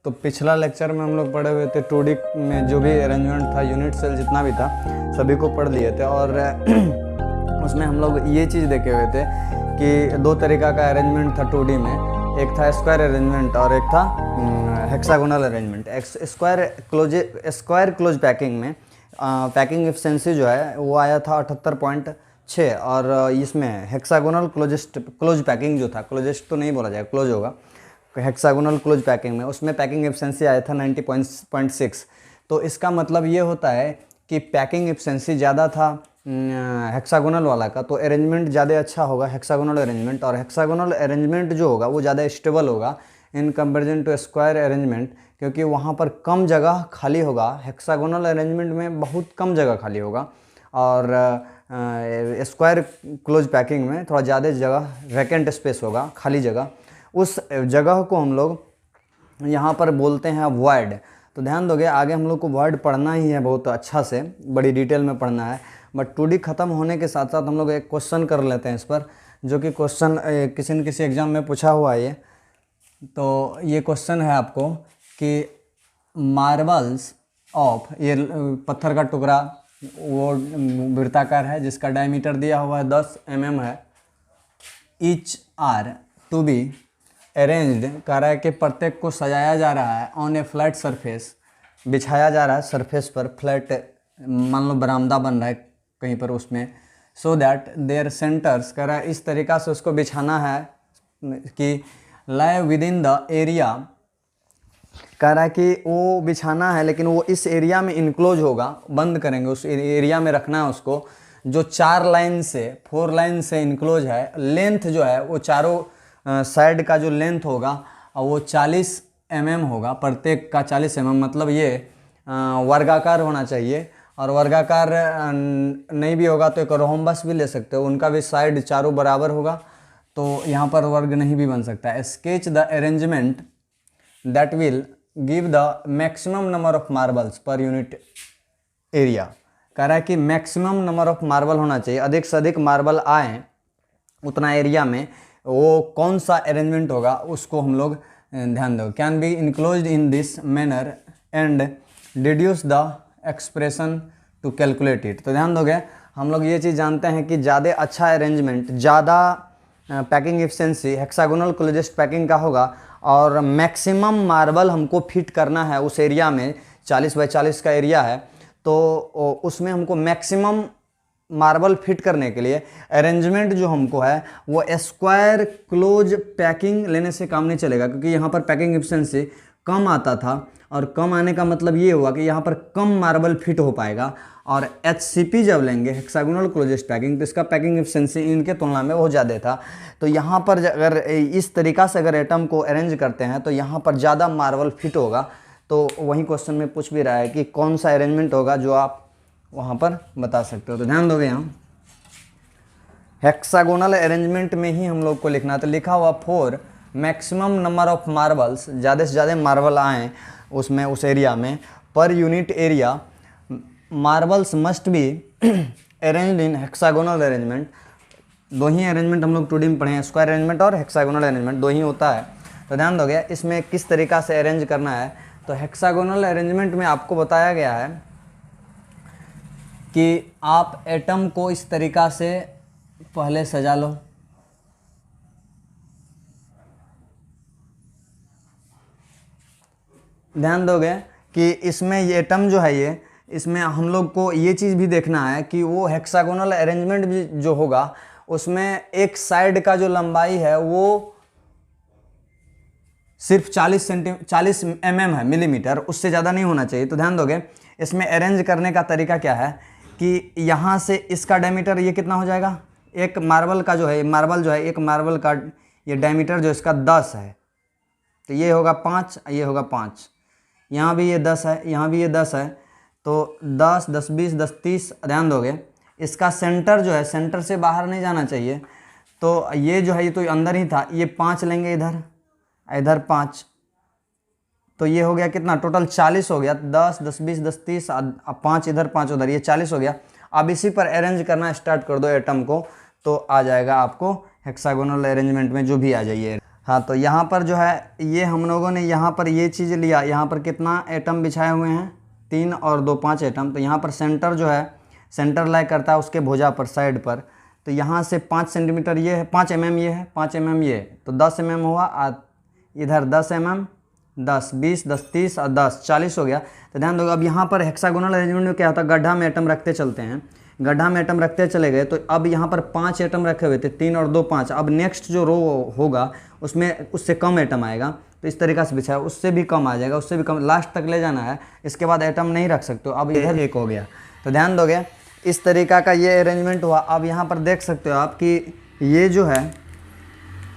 तो पिछला लेक्चर में हम लोग पढ़े हुए थे 2D में जो भी अरेंजमेंट था, यूनिट सेल जितना भी था सभी को पढ़ लिए थे। और उसमें हम लोग ये चीज़ देखे हुए थे कि दो तरीका का अरेंजमेंट था 2D में। एक था स्क्वायर अरेंजमेंट और एक था hexagonal arrangement. Square close packing में पैकिंग एफिशिएंसी जो है वो आया था 78.6 और इसमें हेक्सागोनल क्लोज पैकिंग जो था, क्लोजेस्ट तो नहीं बोला जाएगा, क्लोज होगा, हेक्सागोनल क्लोज पैकिंग में उसमें पैकिंग एफिशिएंसी आया था 90.6। तो इसका मतलब ये होता है कि पैकिंग एफिशिएंसी ज़्यादा था हेक्सागोनल वाला का, तो अरेंजमेंट ज़्यादा अच्छा होगा हेक्सागोनल अरेंजमेंट। और हेक्सागोनल अरेंजमेंट जो होगा वो ज़्यादा स्टेबल होगा in comparison to square arrangement, क्योंकि वहाँ पर कम जगह खाली होगा। हेक्सागोनल अरेंजमेंट में बहुत कम जगह खाली होगा और स्क्वायर क्लोज पैकिंग में थोड़ा ज़्यादा जगह वैकेंट स्पेस होगा, खाली जगह। उस जगह को हम लोग यहाँ पर बोलते हैं वॉइड। तो ध्यान दोगे, आगे हम लोग को वॉइड पढ़ना ही है बहुत अच्छा से, बड़ी डिटेल में पढ़ना है। बट 2D ख़त्म होने के साथ साथ हम लोग एक क्वेश्चन कर लेते हैं इस पर, जो कि क्वेश्चन किसी न किसी एग्ज़ाम में पूछा हुआ है। तो ये क्वेश्चन है आपको कि मार्बल्स ऑफ, ये पत्थर का टुकड़ा वो वृत्ताकार है जिसका डायमीटर दिया हुआ है 10 mm है। Each are to be arranged, कह रहा है कि प्रत्येक को सजाया जा रहा है ऑन ए फ्लैट सरफेस, बिछाया जा रहा है सरफेस पर, फ्लैट मान लो बरामदा बन रहा है कहीं पर उसमें। सो दैट देयर सेंटर्स, कह रहा है इस तरीक़ा से उसको बिछाना है कि लाई विद इन द एरिया, कह रहा है कि वो बिछाना है लेकिन वो इस एरिया में इनक्लोज होगा, बंद करेंगे उस एरिया में रखना है उसको, जो 4 लाइन से 4 लाइन से इनक्लोज है। लेंथ जो है वो चारों साइड का जो लेंथ होगा वो 40 mm होगा, प्रत्येक का 40 mm, मतलब ये वर्गाकार होना चाहिए। और वर्गाकार नहीं भी होगा तो एक रोम्बस भी ले सकते हो, उनका भी साइड चारों बराबर होगा, तो यहाँ पर वर्ग नहीं भी बन सकता है। Sketch the arrangement that will give the maximum number of marbles per unit area, कह रहा है कि मैक्सिमम नंबर ऑफ मार्बल होना चाहिए, अधिक से अधिक मार्बल आए उतना एरिया में, वो कौन सा अरेंजमेंट होगा उसको हम लोग ध्यान दो। Can be enclosed in this manner and deduce the expression to calculate it. तो ध्यान दोगे, हम लोग ये चीज़ जानते हैं कि ज़्यादा अच्छा अरेंजमेंट, ज़्यादा packing efficiency hexagonal closest packing का होगा और मैक्सिमम मार्बल हमको फिट करना है उस एरिया में। 40 बाई 40 का एरिया है, तो उसमें हमको मैक्सिमम मार्बल फिट करने के लिए अरेंजमेंट जो हमको है वो स्क्वायर क्लोज पैकिंग लेने से काम नहीं चलेगा, क्योंकि यहाँ पर पैकिंग एफिशिएंसी कम आता था और कम आने का मतलब ये हुआ कि यहाँ पर कम मार्बल फिट हो पाएगा। और HCP जब लेंगे हेक्सागोनल क्लोजेस्ट पैकिंग, तो इसका पैकिंग एफिशिएंसी इनके तुलना में बहुत ज़्यादा था। तो यहाँ पर अगर इस तरीक़ा से अगर एटम को अरेंज करते हैं तो यहाँ पर ज़्यादा मार्बल फिट होगा। तो वही क्वेश्चन में पूछ भी रहा है कि कौन सा अरेंजमेंट होगा जो आप वहाँ पर बता सकते हो। तो ध्यान दोगे, यहाँ हेक्सागोनल अरेंजमेंट में ही हम लोग को लिखना, तो लिखा हुआ for maximum number of marbles, ज़्यादा से ज़्यादा मार्बल आएँ उसमें, उस एरिया में, per unit area marbles must be arranged in hexagonal arrangement. दो ही अरेंजमेंट हम लोग 2D में पढ़े हैं, स्क्वायर अरेंजमेंट और हेक्सागोनल अरेंजमेंट, दो ही होता है। तो ध्यान दोगे इसमें किस तरीक़ा से अरेंज करना है। तो हेक्सागोनल अरेंजमेंट में आपको बताया गया है कि आप एटम को इस तरीक़ा से पहले सजा लो, ध्यान दोगे कि इसमें ये एटम जो है ये, इसमें हम लोग को ये चीज़ भी देखना है कि वो हेक्सागोनल अरेंजमेंट भी जो होगा उसमें एक साइड का जो लंबाई है वो सिर्फ 40 mm है, मिलीमीटर, उससे ज़्यादा नहीं होना चाहिए। तो ध्यान दोगे इसमें अरेंज करने का तरीका क्या है कि यहाँ से इसका डायमीटर ये कितना हो जाएगा, एक मार्बल का जो है, मार्बल जो है एक मार्बल का ये डायमीटर जो इसका 10 है, तो ये होगा 5, ये होगा 5, यहाँ भी ये 10 है, यहाँ भी ये 10 है, तो 10, 10, 20, 10, 30। ध्यान दोगे इसका सेंटर जो है, सेंटर से बाहर नहीं जाना चाहिए, तो ये जो है ये तो अंदर ही था, ये 5 लेंगे इधर, इधर 5, तो ये हो गया कितना, टोटल 40 हो गया। 10, 10, 20, 10, 30, 5 इधर 5 उधर, ये 40 हो गया। अब इसी पर अरेंज करना स्टार्ट कर दो एटम को, तो आ जाएगा आपको हेक्सागोनल अरेंजमेंट में जो भी आ जाइए। हाँ, तो यहाँ पर जो है ये हम लोगों ने यहाँ पर ये चीज़ लिया, यहाँ पर कितना एटम बिछाए हुए हैं, 3 और 2 5 एटम। तो यहाँ पर सेंटर जो है, सेंटर लाई करता है उसके भुजा पर, साइड पर। तो यहाँ से 5 सेंटीमीटर ये है, 5 mm ये है, 5 mm ये, तो 10 mm हुआ, इधर 10 mm, 10 20 10 30 और 10 40 हो गया। तो ध्यान दो, अब यहाँ पर हेक्सागोनल अरेंजमेंट में क्या होता है, गड्ढा में एटम रखते चलते हैं, गड्ढा में एटम रखते चले गए। तो अब यहाँ पर 5 एटम रखे हुए थे, 3 और 2 5। अब नेक्स्ट जो रो होगा उसमें उससे कम एटम आएगा, तो इस तरीक़ा से बिछाया, उससे भी कम आ जाएगा, उससे भी कम, लास्ट तक ले जाना है, इसके बाद एटम नहीं रख सकते हो। अब इधर एक हो गया। तो ध्यान दोगे, इस तरीक़ा का ये अरेंजमेंट हुआ। अब यहाँ पर देख सकते हो आप कि ये जो है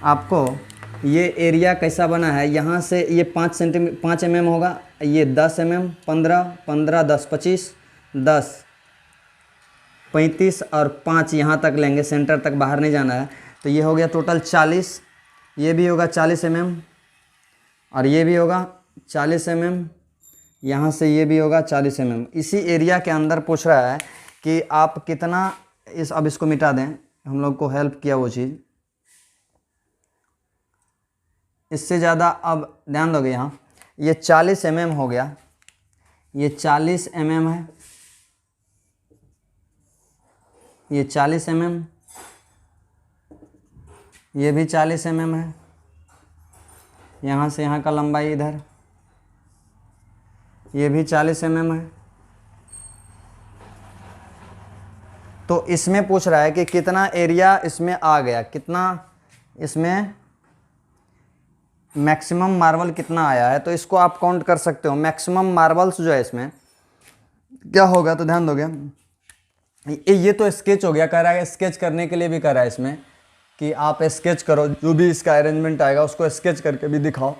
आपको ये एरिया कैसा बना है, यहाँ से ये 5 mm होगा, ये 10 mm, 15 15 10 25 10 35 और 5 यहाँ तक लेंगे, सेंटर तक बाहर नहीं जाना है। तो ये हो गया टोटल 40, ये भी होगा 40 mm और ये भी होगा 40 mm, यहाँ से ये भी होगा 40 mm। इसी एरिया के अंदर पूछ रहा है कि आप कितना अब इसको मिटा दें, हम लोग को हेल्प किया वो चीज़, इससे ज़्यादा। अब ध्यान दोगे, यहाँ ये 40 mm हो गया, ये 40 mm है, ये 40 mm, ये भी 40 mm है, यहाँ से यहाँ का लंबाई इधर, ये भी 40 mm है। तो इसमें पूछ रहा है कि कितना एरिया इसमें आ गया, कितना इसमें मैक्सिमम मार्बल कितना आया है। तो इसको आप काउंट कर सकते हो, मैक्सिमम मार्बल्स जो है इसमें क्या होगा। तो ध्यान दोगे, ये तो स्केच हो गया, कह रहा है स्केच करने के लिए भी कह रहा है इसमें कि आप स्केच करो, जो भी इसका अरेंजमेंट आएगा उसको स्केच करके भी दिखाओ।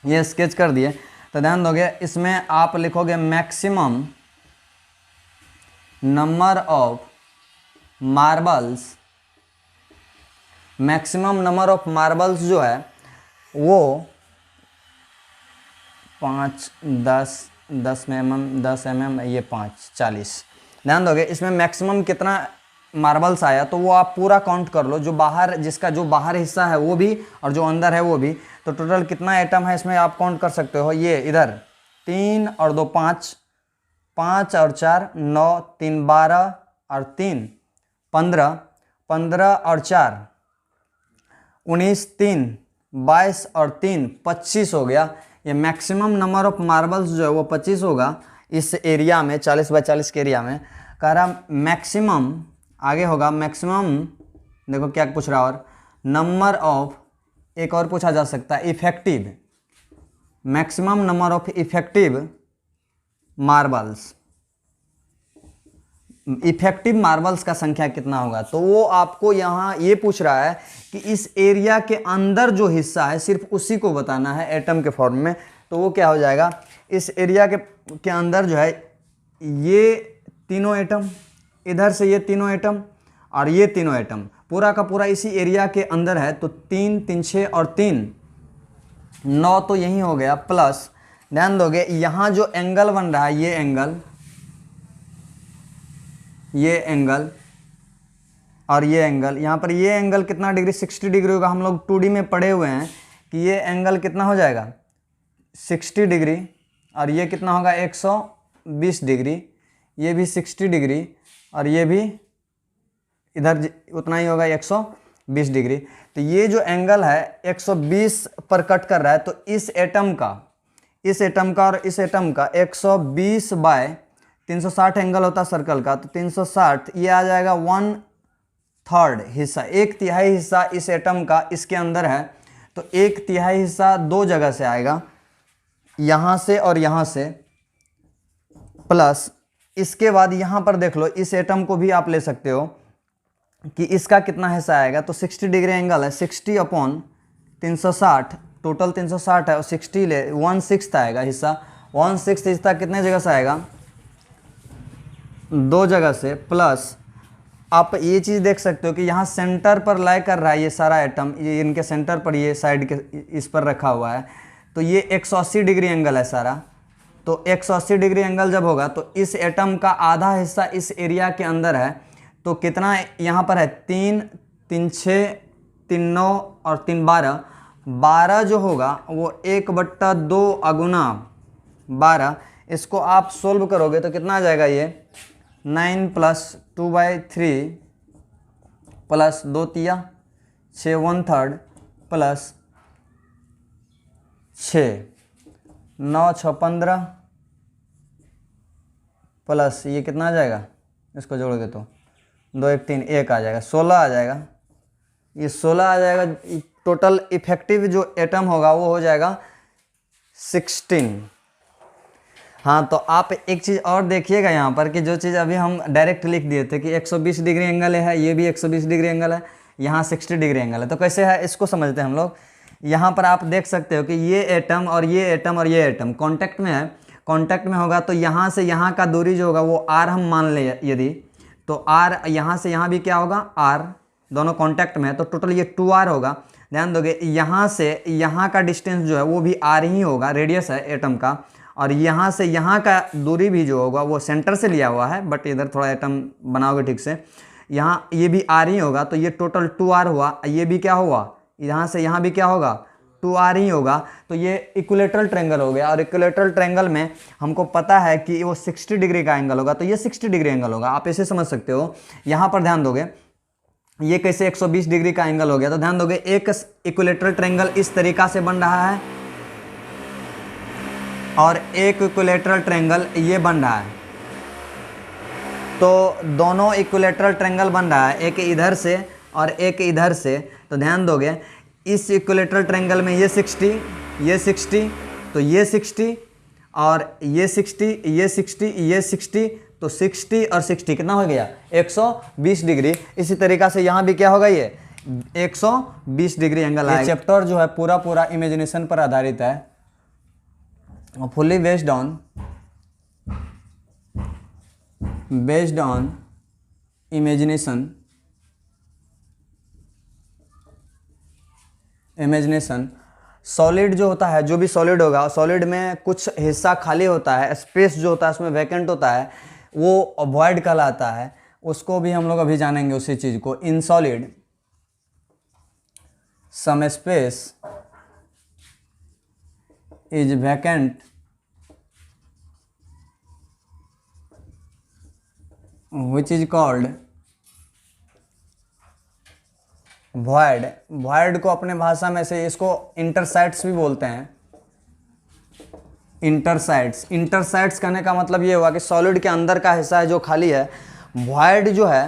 ये स्केच कर दिए। तो ध्यान दोगे, इसमें आप लिखोगे maximum number of marbles, maximum number of marbles जो है वो 5 10 10 mm 10 mm, ये 5 40। ध्यान दोगे, इसमें मैक्सिमम कितना मार्बल्स आया, तो वो आप पूरा काउंट कर लो, जो बाहर, जिसका जो बाहर हिस्सा है वो भी और जो अंदर है वो भी। तो टोटल कितना एटम है इसमें आप काउंट कर सकते हो। ये इधर 3 और 2 5, 5 और 4 9, 3 12 और 3 15, 15 और 4 19, 3 22 और 3 25 हो गया। ये मैक्सिमम नंबर ऑफ मार्बल्स जो है वो 25 होगा इस एरिया में, 40 बाय 40 के एरिया में। कह रहा मैक्सिमम, आगे होगा मैक्सिमम, देखो क्या पूछ रहा, और नंबर ऑफ, एक और पूछा जा सकता है effective, maximum number of effective marbles, effective marbles का संख्या कितना होगा। तो वो आपको यहाँ ये पूछ रहा है कि इस एरिया के अंदर जो हिस्सा है सिर्फ उसी को बताना है एटम के फॉर्म में। तो वो क्या हो जाएगा, इस एरिया के अंदर जो है ये तीनों एटम, इधर से ये तीनों एटम और ये तीनों एटम, पूरा का पूरा इसी एरिया के अंदर है। तो 3 3 6 और 3 9, तो यही हो गया। प्लस ध्यान दोगे, यहाँ जो एंगल बन रहा है, ये एंगल, ये एंगल और ये एंगल, यहाँ पर ये एंगल कितना डिग्री, 60 डिग्री होगा। हम लोग 2D में पढ़े हुए हैं कि ये एंगल कितना हो जाएगा, 60 डिग्री, और ये कितना होगा 120 डिग्री, ये भी 60 डिग्री और ये भी इधर उतना ही होगा 120 डिग्री। तो ये जो एंगल है 120 पर कट कर रहा है। तो इस एटम का और इस एटम का 120 बाय 360 एंगल होता है सर्कल का, तो 360 ये आ जाएगा 1/3 हिस्सा, 1/3 हिस्सा इस एटम का इसके अंदर है। तो 1/3 हिस्सा दो जगह से आएगा, यहाँ से और यहाँ से। प्लस इसके बाद यहाँ पर देख लो, इस एटम को भी आप ले सकते हो कि इसका कितना हिस्सा आएगा। तो 60 डिग्री एंगल है, 60/360, टोटल 360 है और 60 ले 1/6 आएगा हिस्सा। 1/6 हिस्सा कितने जगह से आएगा, दो जगह से। प्लस आप ये चीज़ देख सकते हो कि यहाँ सेंटर पर लाई कर रहा है ये सारा एटम, ये इनके सेंटर पर, ये साइड के इस पर रखा हुआ है। तो ये 180 डिग्री एंगल है सारा। तो 180 डिग्री एंगल जब होगा तो इस एटम का आधा हिस्सा इस एरिया के अंदर है। तो कितना यहाँ पर है, 3 3 6 3 9 और 3 12, 12 जो होगा वो 1/2 अगुना 12, इसको आप सोल्व करोगे तो कितना आ जाएगा ये 9 + 2/3 प्लस 2 तिया 6 1/3 प्लस 6 9 6 15 प्लस ये कितना आ जाएगा, इसको जोड़ोगे तो 2 1 3 1 आ जाएगा, 16 आ जाएगा। ये 16 आ जाएगा। टोटल इफेक्टिव जो एटम होगा वो हो जाएगा 16। हाँ, तो आप एक चीज़ और देखिएगा यहाँ पर कि जो चीज़ अभी हम डायरेक्ट लिख दिए थे कि 120 डिग्री एंगल है, ये भी 120 डिग्री एंगल है, यहाँ 60 डिग्री एंगल है। तो कैसे है इसको समझते हैं हम लोग। यहाँ पर आप देख सकते हो कि ये एटम और ये एटम और ये एटम कांटेक्ट में है। कांटेक्ट में होगा तो यहाँ से यहाँ का दूरी जो होगा वो r हम मान ले, यदि तो r यहाँ से यहाँ भी क्या होगा r, दोनों कांटेक्ट में है तो टोटल ये 2r होगा। ध्यान दोगे यहाँ से यहाँ का डिस्टेंस जो है वो भी r ही होगा, रेडियस है एटम का, और यहाँ से यहाँ का दूरी भी जो होगा वो सेंटर से लिया हुआ है, बट इधर थोड़ा एटम बनाओगे ठीक से, यहाँ ये भी r ही होगा। तो ये टोटल 2r हुआ। ये भी क्या होगा, यहाँ से यहाँ भी क्या होगा 2r ही होगा। तो ये इक्विलेटरल ट्रायंगल हो गया, और इक्विलेटरल ट्रायंगल में हमको पता है कि वो 60 डिग्री का एंगल होगा, तो ये 60 डिग्री एंगल होगा। आप ऐसे समझ सकते हो। यहाँ पर ध्यान दोगे ये कैसे 120 डिग्री का एंगल हो गया, तो ध्यान दोगे एक इक्विलेटरल ट्रायंगल इस तरीका से बन रहा है और एक इक्विलेटरल ट्रायंगल ये बन रहा है। तो दोनों इक्विलेटरल ट्रायंगल बन रहा है, एक इधर से और एक इधर से। तो ध्यान दोगे इस इक्विलेटरल ट्रायंगल में ये 60, ये 60, तो ये 60 और ये 60, ये 60, ये 60, तो 60 और 60 कितना हो गया 120 डिग्री। इसी तरीक़ा से यहाँ भी क्या होगा, ये 120 डिग्री एंगल आएगा। चैप्टर जो है पूरा इमेजिनेशन पर आधारित है, fully based on imagination. Solid जो होता है, जो भी सॉलिड होगा, सॉलिड में कुछ हिस्सा खाली होता है, स्पेस जो होता है उसमें वैकेंट होता है, वो वॉइड कहलाता है। उसको भी हम लोग अभी जानेंगे उसी चीज़ को। In solid some space is vacant which is called void। void को अपने भाषा में से इसको इंटरसाइट्स भी बोलते हैं। इंटरसाइट्स कहने का मतलब ये हुआ कि सॉलिड के अंदर का हिस्सा है जो खाली है। void जो है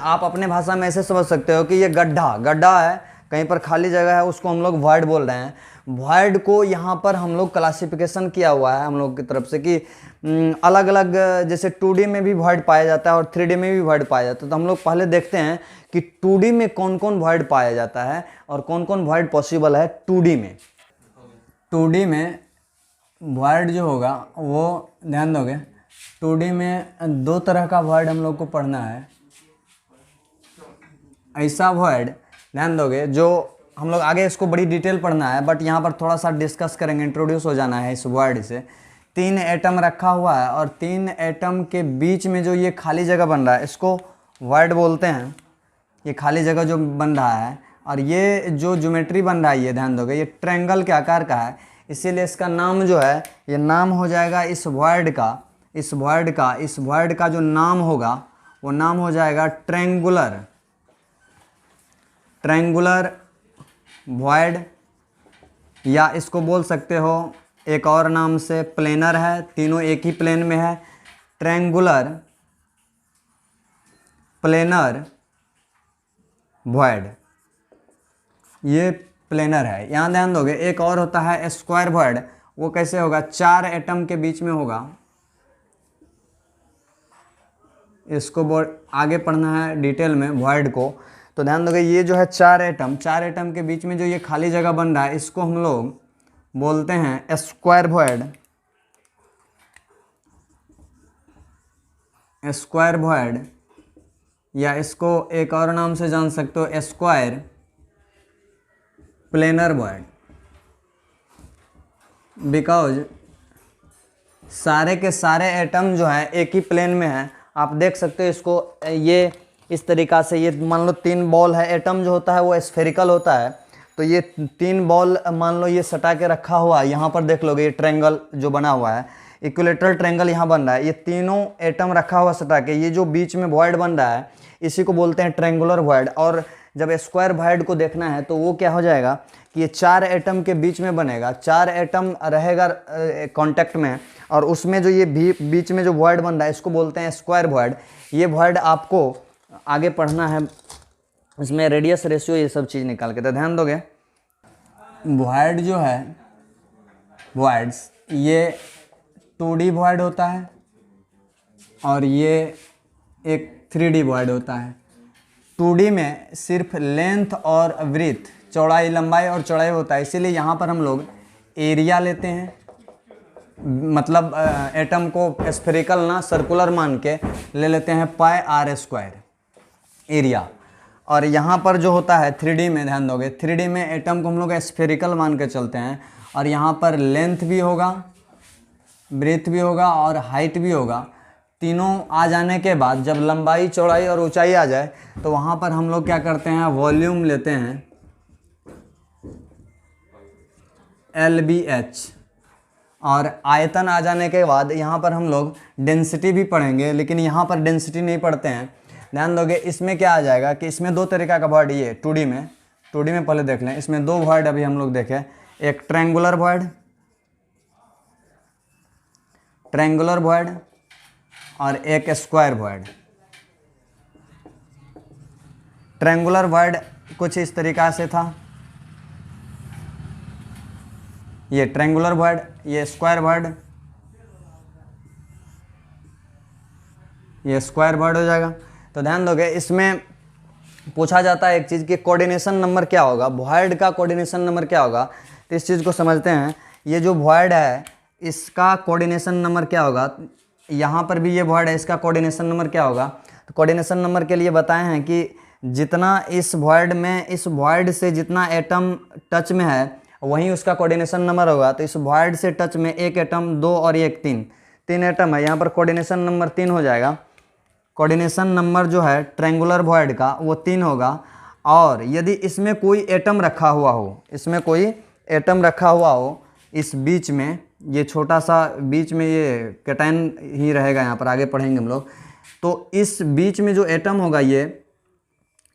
आप अपने भाषा में ऐसे समझ सकते हो कि ये गड्ढा है, कहीं पर खाली जगह है, उसको हम लोग void बोल रहे हैं। void को यहाँ पर हम लोग क्लासिफिकेशन किया हुआ है हम लोग की तरफ से कि अलग अलग, जैसे 2D में भी void पाया जाता है और 3D में भी void पाया जाता है। तो हम लोग पहले देखते हैं कि 2D में कौन कौन void पाया जाता है और कौन कौन void पॉसिबल है 2D में। 2D में void जो होगा वो ध्यान दोगे, 2D में 2 तरह का void हम लोग को पढ़ना है। ऐसा void ध्यान दोगे जो हम लोग आगे इसको बड़ी डिटेल पढ़ना है, बट यहाँ पर थोड़ा सा डिस्कस करेंगे, इंट्रोड्यूस हो जाना है इस void से। 3 एटम रखा हुआ है और 3 एटम के बीच में जो ये खाली जगह बन रहा है इसको void बोलते हैं। ये खाली जगह जो बन रहा है, और ये जो ज्योमेट्री बन रहा है ये ध्यान दोगे ये ट्रायंगल के आकार का है, इसीलिए इसका नाम जो है ये नाम हो जाएगा इस void का जो नाम होगा वो नाम हो जाएगा ट्रायंगुलर void, या इसको बोल सकते हो एक और नाम से प्लेनर है, तीनों एक ही प्लेन में है। ट्रायंगुलर प्लेनर void, ये प्लेनर है। यहाँ ध्यान दोगे एक और होता है स्क्वायर void। वो कैसे होगा, 4 एटम के बीच में होगा। इसको आगे पढ़ना है डिटेल में void को। तो ध्यान दोगे ये जो है 4 एटम के बीच में जो ये खाली जगह बन रहा है इसको हम लोग बोलते हैं स्क्वायर void, या इसको एक और नाम से जान सकते हो स्क्वायर प्लेनर void, बिकॉज सारे के सारे एटम जो है एक ही प्लेन में है। आप देख सकते हो इसको, ये इस तरीक़ा से, ये मान लो 3 बॉल है, एटम जो होता है वो स्फेरिकल होता है, तो ये 3 बॉल मान लो ये सटा के रखा हुआ है, यहाँ पर देख लोगे ये ट्रायंगल जो बना हुआ है, इक्विलेटरल ट्रायंगल यहाँ बन रहा है, ये तीनों एटम रखा हुआ सटा के, ये जो बीच में वॉइड बन रहा है इसी को बोलते हैं ट्रायंगुलर वॉइड। और जब स्क्वायर वॉइड को देखना है तो वो क्या हो जाएगा कि ये 4 एटम के बीच में बनेगा, 4 एटम रहेगा कांटेक्ट में, और उसमें जो ये बीच में जो वॉइड बन रहा है इसको बोलते हैं स्क्वायर वॉइड। ये वॉइड आपको आगे पढ़ना है, इसमें रेडियस रेशियो ये सब चीज़ निकाल के, तो ध्यान दोगे। वॉइड जो है, वॉइड्स ये 2D वॉइड होता है और ये एक 3D वॉइड होता है। 2D में सिर्फ लेंथ और ब्रीथ, चौड़ाई, लंबाई और चौड़ाई होता है, इसीलिए यहाँ पर हम लोग एरिया लेते हैं, मतलब एटम को स्फेरिकल ना सर्कुलर मान के ले लेते हैं पाई r स्क्वायर एरिया। और यहाँ पर जो होता है 3D में, ध्यान दोगे 3D में एटम को हम लोग स्फेरिकल मान के चलते हैं, और यहाँ पर लेंथ भी होगा, ब्रेथ भी होगा और हाइट भी होगा। तीनों आ जाने के बाद जब लंबाई, चौड़ाई और ऊंचाई आ जाए तो वहाँ पर हम लोग क्या करते हैं, वॉल्यूम लेते हैं LBH, और आयतन आ जाने के बाद यहाँ पर हम लोग डेंसिटी भी पढ़ेंगे, लेकिन यहाँ पर डेंसिटी नहीं पढ़ते हैं। ध्यान दोगे इसमें क्या आ जाएगा कि इसमें 2 तरीका का वॉइड, ये 2D में पहले देख लें, इसमें 2 वॉइड अभी हम लोग देखें, एक ट्रायंगुलर वॉइड और एक स्क्वायर वॉइड। ट्रायंगुलर वॉइड कुछ इस तरीका से था, ये ट्रायंगुलर वॉइड, ये स्क्वायर वॉइड, ये स्क्वायर वॉइड हो जाएगा। तो ध्यान दोगे इसमें पूछा जाता है एक चीज़ कि कोऑर्डिनेशन नंबर क्या होगा, वॉइड का कोऑर्डिनेशन नंबर क्या होगा। तो इस चीज़ को समझते हैं, ये जो वॉइड है इसका कोऑर्डिनेशन नंबर क्या होगा, यहाँ पर भी ये वॉइड है, इसका कोऑर्डिनेशन नंबर क्या होगा। तो कोऑर्डिनेशन नंबर के लिए बताए हैं कि जितना इस वॉइड में, इस वॉइड से जितना एटम टच में है वहीं उसका कोऑर्डिनेशन नंबर होगा। तो इस वॉइड से टच में एक एटम, 2 और 1 3 एटम है, यहाँ पर कोऑर्डिनेशन नंबर 3 हो जाएगा। कोऑर्डिनेशन नंबर जो है ट्रायंगुलर वॉइड का वो 3 होगा। और यदि इसमें कोई एटम रखा हुआ हो, इसमें कोई एटम रखा हुआ हो इस बीच में, ये छोटा सा बीच में ये कैटायन ही रहेगा, यहाँ पर आगे पढ़ेंगे हम लोग। तो इस बीच में जो एटम होगा, ये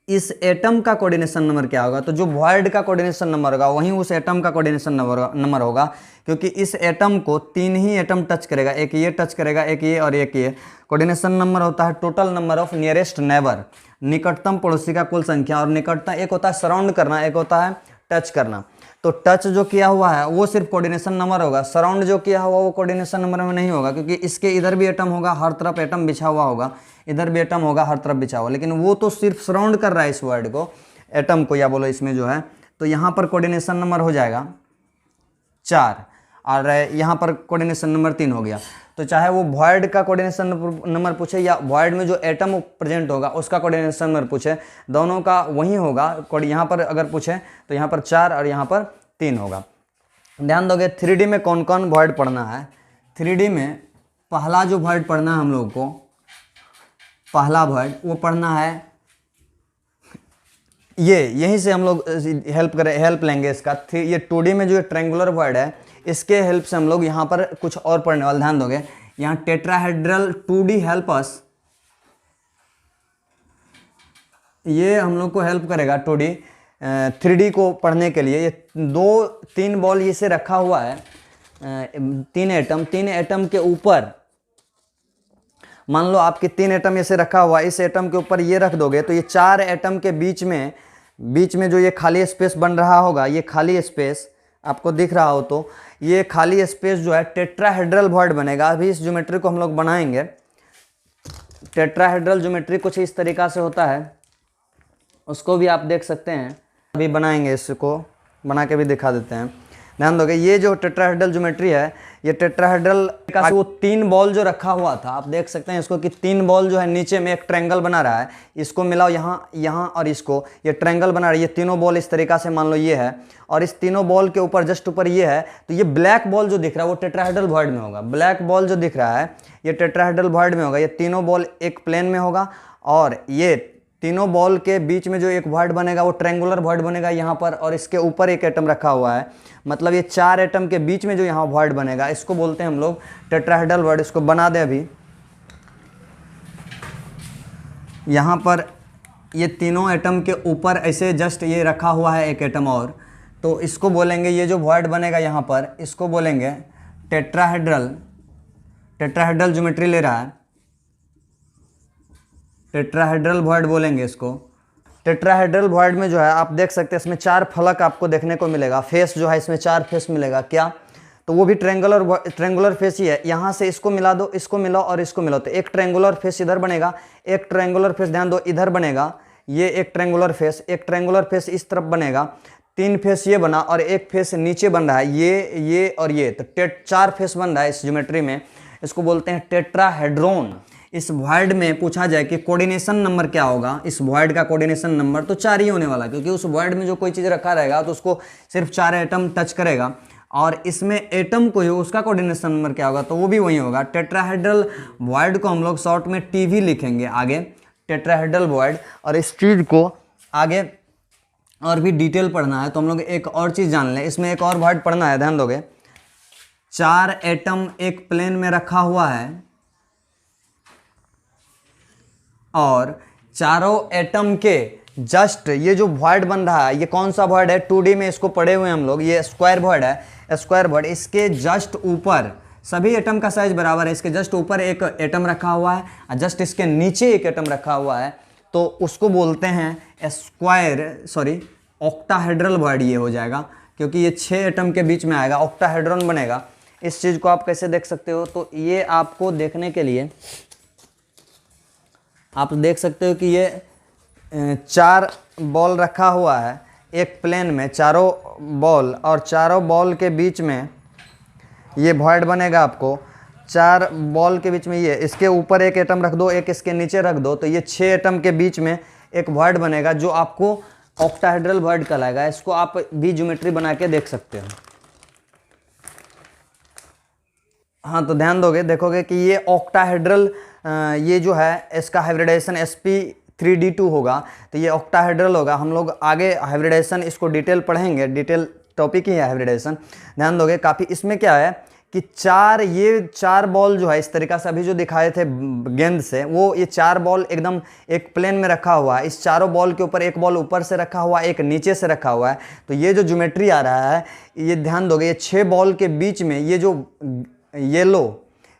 इस एटम का कोऑर्डिनेशन नंबर क्या होगा, तो जो वॉइड का कोऑर्डिनेशन नंबर होगा वहीं उस एटम का कोऑर्डिनेशन नंबर होगा, क्योंकि इस एटम को 3 ही एटम टच करेगा, एक ये टच करेगा, एक ये और एक ये। कोऑर्डिनेशन नंबर होता है total number of nearest neighbour, निकटतम पड़ोसी का कुल संख्या, और निकटतम एक होता है सराउंड करना, एक होता है टच करना। तो टच जो किया हुआ है वो सिर्फ कोऑर्डिनेशन नंबर होगा, सराउंड जो किया हुआ वो कोऑर्डिनेशन नंबर में नहीं होगा, क्योंकि इसके इधर भी एटम होगा, हर तरफ एटम बिछा हुआ होगा, इधर भी एटम होगा, हर तरफ बिछा हुआ, लेकिन वो तो सिर्फ सराउंड कर रहा है इस वर्ड को, एटम को, या बोलो इसमें जो है। तो यहाँ पर कोऑर्डिनेशन नंबर हो जाएगा 4 और यहाँ पर कोऑर्डिनेशन नंबर 3 हो गया। तो चाहे वो वॉइड का कोऑर्डिनेशन नंबर पूछे या वॉइड में जो एटम प्रेजेंट होगा उसका कोऑर्डिनेशन नंबर पूछे, दोनों का वही होगा। यहाँ पर अगर पूछे तो यहाँ पर 4 और यहाँ पर 3 होगा। ध्यान दोगे 3D में कौन कौन वॉइड पढ़ना है। 3D में पहला जो वॉइड पढ़ना है हम लोग को, पहला वॉइड वो पढ़ना है, ये यहीं से हम लोग हेल्प लेंगे इसका। ये 2D में जो ट्रायंगुलर वॉइड है इसके हेल्प से हम लोग यहाँ पर कुछ और पढ़ने वाले। ध्यान दोगे यहाँ टेट्राहेड्रल 2D हेल्प अस, ये हम लोग को हेल्प करेगा 2D 3D को पढ़ने के लिए। ये 2-3 बॉल ये से रखा हुआ है, 3 एटम के ऊपर, मान लो आपके 3 एटम ऐसे रखा हुआ है, इस एटम के ऊपर ये रख दोगे तो ये 4 एटम के बीच में जो ये खाली स्पेस बन रहा होगा, ये खाली स्पेस आपको दिख रहा हो तो ये खाली स्पेस जो है टेट्राहेड्रल वॉइड बनेगा। अभी इस ज्योमेट्री को हम लोग बनाएंगे। टेट्राहेड्रल ज्योमेट्री कुछ इस तरीका से होता है, उसको भी आप देख सकते हैं, अभी बनाएंगे, इसको बना के भी दिखा देते हैं। ध्यान दोगे ये जो टेट्राहेड्रल ज्योमेट्री है, ये टेट्राहेड्रल का वो 3 बॉल जो रखा हुआ था, आप देख सकते हैं इसको कि 3 बॉल जो है नीचे में एक ट्रायंगल बना रहा है, इसको मिलाओ यहाँ और इसको, ये ट्रायंगल बना रहा है। ये तीनों बॉल इस तरीका से मान लो ये है, और इस तीनों बॉल के ऊपर जस्ट ऊपर ये है, तो ये ब्लैक बॉल जो दिख रहा है वो टेट्राहेड्रल वॉइड में होगा। ब्लैक बॉल जो दिख रहा है ये टेट्राहेड्रल वॉइड में होगा। ये तीनों बॉल एक प्लेन में होगा और ये तीनों बॉल के बीच में जो एक वॉइड बनेगा वो ट्रायंगुलर वॉइड बनेगा यहाँ पर, और इसके ऊपर एक एटम रखा हुआ है, मतलब ये 4 एटम के बीच में जो यहाँ वॉइड बनेगा इसको बोलते हैं हम लोग टेट्राहेड्रल वॉइड। इसको बना दें अभी। यहाँ पर ये तीनों एटम के ऊपर ऐसे जस्ट ये रखा हुआ है एक एटम और, तो इसको बोलेंगे, ये जो वॉइड बनेगा यहाँ पर इसको बोलेंगे टेट्राहेड्रल। टेट्राहेड्रल ज्योमेट्री ले रहा है, टेट्राहेड्रल वॉइड बोलेंगे इसको। टेट्राहेड्रल वॉइड में जो है आप देख सकते हैं इसमें 4 फलक आपको देखने को मिलेगा। फेस जो है इसमें 4 फेस मिलेगा क्या, तो वो भी ट्रायंगुलर फेस ही है। यहाँ से इसको मिला दो, इसको मिलाओ और इसको मिलाओ, तो एक ट्रायंगुलर फेस इधर बनेगा, एक ट्रायंगुलर फेस ध्यान दो इधर बनेगा, ये एक ट्रायंगुलर फेस, एक ट्रायंगुलर फेस इस तरफ बनेगा, 3 फेस ये बना और एक फेस नीचे बन रहा है, ये और ये, तो 4 फेस बन रहा है इस ज्योमेट्री में। इसको बोलते हैं टेट्राहेड्रॉन। इस वॉइड में पूछा जाए कि कोऑर्डिनेशन नंबर क्या होगा, इस वॉइड का कोऑर्डिनेशन नंबर तो 4 ही होने वाला, क्योंकि उस वॉइड में जो कोई चीज़ रखा रहेगा तो उसको सिर्फ 4 एटम टच करेगा, और इसमें एटम को जो उसका कोऑर्डिनेशन नंबर क्या होगा तो वो भी वही होगा। टेट्राहेड्रल वॉइड को हम लोग शॉर्ट में टीवी लिखेंगे आगे, टेट्राहेड्रल वॉइड। और इस चीज़ को आगे और भी डिटेल पढ़ना है तो हम लोग एक और चीज़ जान लें, इसमें एक और वॉइड पढ़ना है, ध्यान दोगे। 4 एटम एक प्लेन में रखा हुआ है और चारों एटम के जस्ट ये जो वॉइड बन रहा है, ये कौन सा वॉइड है, 2D में इसको पढ़े हुए हम लोग, ये स्क्वायर वॉइड है। स्क्वायर वॉइड, इसके जस्ट ऊपर सभी एटम का साइज बराबर है, इसके जस्ट ऊपर एक एटम रखा हुआ है और जस्ट इसके नीचे एक एटम रखा हुआ है, तो उसको बोलते हैं ऑक्टाहेड्रल वॉइड ये हो जाएगा, क्योंकि ये 6 एटम के बीच में आएगा, ऑक्टाहेड्रॉन बनेगा। इस चीज़ को आप कैसे देख सकते हो, तो ये आपको देखने के लिए आप देख सकते हो कि ये 4 बॉल रखा हुआ है एक प्लेन में, चारों बॉल, और चारों बॉल के बीच में ये वॉइड बनेगा आपको। 4 बॉल के बीच में ये, इसके ऊपर एक एटम रख दो, एक इसके नीचे रख दो, तो ये 6 एटम के बीच में एक वॉइड बनेगा जो आपको ऑक्टाहेड्रल वॉइड कहलाएगा। इसको आप भी ज्योमेट्री बना के देख सकते हो। हाँ, तो ध्यान दोगे, देखोगे कि ये ऑक्टाहेड्रल, ये जो है इसका हाइब्रिडाइजेशन sp3d2 होगा, तो ये ऑक्टाहेड्रल होगा। हम लोग आगे हाइब्रिडाइजेशन इसको डिटेल पढ़ेंगे, डिटेल टॉपिक ही है हाइब्रिडाइजेशन। ध्यान दोगे काफ़ी, इसमें क्या है कि ये 4 बॉल जो है इस तरीक़ा से अभी जो दिखाए थे गेंद से, वो ये 4 बॉल एकदम एक प्लेन में रखा हुआ है। इस चारों बॉल के ऊपर एक बॉल ऊपर से रखा हुआ है, एक नीचे से रखा हुआ है, तो ये जो ज्योमेट्री आ रहा है, ये ध्यान दोगे ये 6 बॉल के बीच में ये जो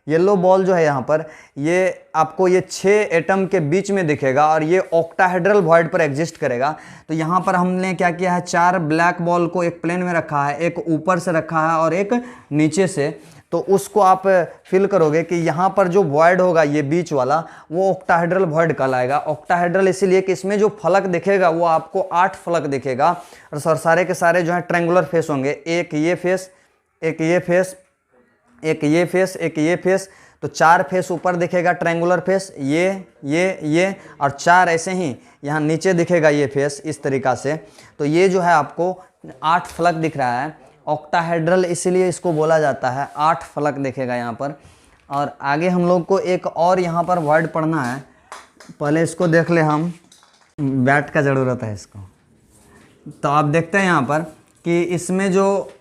येलो बॉल जो है यहाँ पर, ये आपको ये 6 एटम के बीच में दिखेगा और ये ऑक्टाहेड्रल वॉइड पर एग्जिस्ट करेगा। तो यहाँ पर हमने क्या किया है, 4 ब्लैक बॉल को एक प्लेन में रखा है, एक ऊपर से रखा है और एक नीचे से, तो उसको आप फील करोगे कि यहाँ पर जो वॉइड होगा ये बीच वाला, वो ऑक्टाहेड्रल वॉइड कहलाएगा। ऑक्टाहेड्रल इसीलिए कि इसमें जो फलक दिखेगा वो आपको 8 फलक दिखेगा, और सारे के सारे जो है ट्रायंगुलर फेस होंगे, एक ये फेस, एक ये फेस, एक ये फेस, एक ये फेस, तो 4 फेस ऊपर दिखेगा ट्रायंगुलर फेस, ये और 4 ऐसे ही यहाँ नीचे दिखेगा ये फेस इस तरीक़ा से। तो ये जो है आपको 8 फलक दिख रहा है, ऑक्टाहेड्रल इसीलिए इसको बोला जाता है, 8 फलक दिखेगा यहाँ पर। और आगे हम लोग को एक और यहाँ पर वर्ड पढ़ना है, पहले इसको देख ले, हम बैट का ज़रूरत है इसको। तो आप देखते हैं यहाँ पर कि इसमें जो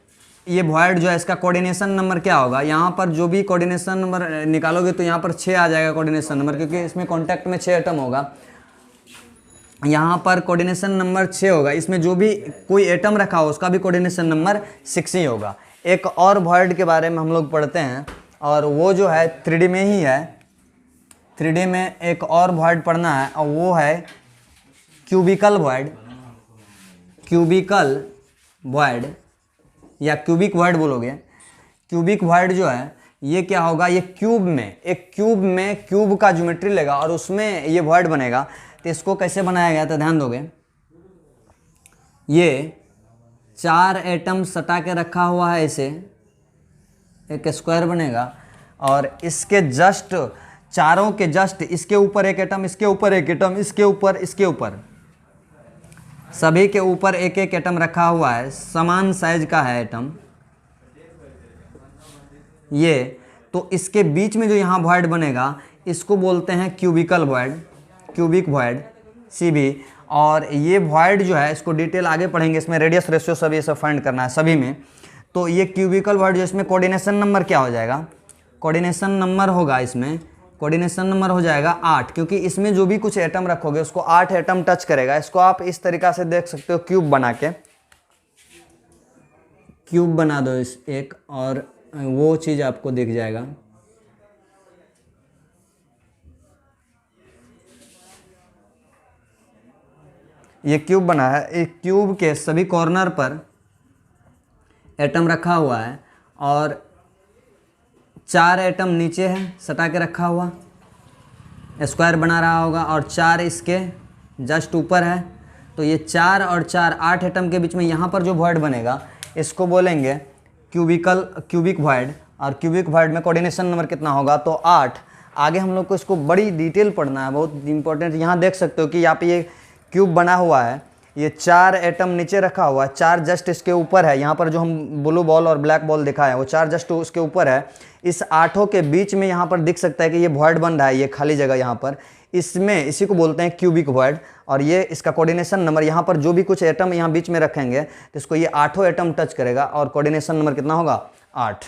ये वॉइड जो है इसका कोऑर्डिनेशन नंबर क्या होगा, यहाँ पर जो भी कोऑर्डिनेशन नंबर निकालोगे तो यहाँ पर 6 आ जाएगा कोऑर्डिनेशन नंबर, क्योंकि इसमें कॉन्टैक्ट में 6 एटम होगा, यहाँ पर कोऑर्डिनेशन नंबर 6 होगा। इसमें जो भी कोई एटम रखा हो उसका भी कोऑर्डिनेशन नंबर 6 ही होगा। एक और वॉइड के बारे में हम लोग पढ़ते हैं, और वो जो है 3D में ही है। 3D में एक और वॉइड पढ़ना है, और वो है क्यूबिकल वॉइड। क्यूबिकल वॉइड या क्यूबिक वॉइड बोलोगे। क्यूबिक वॉइड जो है ये क्या होगा, ये क्यूब में, एक क्यूब में क्यूब का ज्योमेट्री लेगा और उसमें ये वॉइड बनेगा। तो इसको कैसे बनाया गया, तो ध्यान दोगे, ये 4 एटम सटा के रखा हुआ है, ऐसे एक स्क्वायर बनेगा, और इसके जस्ट चारों के जस्ट इसके ऊपर एक एटम, इसके ऊपर एक एटम, इसके ऊपर सभी के ऊपर एक एक एटम रखा हुआ है, समान साइज का है एटम ये। तो इसके बीच में जो यहाँ वॉइड बनेगा इसको बोलते हैं cubical void, cubic void. CB। और ये वॉइड जो है इसको डिटेल आगे पढ़ेंगे, इसमें रेडियस रेशियो सब ये सब फाइंड करना है सभी में। तो ये क्यूबिकल वॉइड जो इसमें कोऑर्डिनेशन नंबर क्या हो जाएगा, कोऑर्डिनेशन नंबर होगा इसमें, कोऑर्डिनेशन नंबर हो जाएगा 8, क्योंकि इसमें जो भी कुछ एटम रखोगे उसको 8 एटम टच करेगा। इसको आप इस तरीका से देख सकते हो, क्यूब बना के, क्यूब बना दो इस एक, और वो चीज़ आपको दिख जाएगा। ये क्यूब बना है, एक क्यूब के सभी कॉर्नर पर एटम रखा हुआ है और 4 एटम नीचे है सटा के रखा हुआ, स्क्वायर बना रहा होगा, और 4 इसके जस्ट ऊपर है। तो ये 4 और 4 8 एटम के बीच में यहाँ पर जो वॉइड बनेगा इसको बोलेंगे क्यूबिक वॉइड। और क्यूबिक वॉइड में कोऑर्डिनेशन नंबर कितना होगा, तो 8। आगे हम लोग को इसको बड़ी डिटेल पढ़ना है, बहुत इंपॉर्टेंट। यहाँ देख सकते हो कि यहाँ पे ये क्यूब बना हुआ है, ये 4 एटम नीचे रखा हुआ है, 4 जस्ट इसके ऊपर है। यहाँ पर जो हम ब्लू बॉल और ब्लैक बॉल दिखा है वो 4 जस्ट उसके ऊपर है। इस 8 के बीच में यहाँ पर दिख सकता है कि ये वॉइड बन रहा है, ये खाली जगह यहाँ पर, इसमें इसी को बोलते हैं क्यूबिक वॉइड। और ये इसका कोऑर्डिनेशन नंबर, यहाँ पर जो भी कुछ एटम यहाँ बीच में रखेंगे तो इसको ये 8 एटम टच करेगा, और कोऑर्डिनेशन नंबर कितना होगा, 8।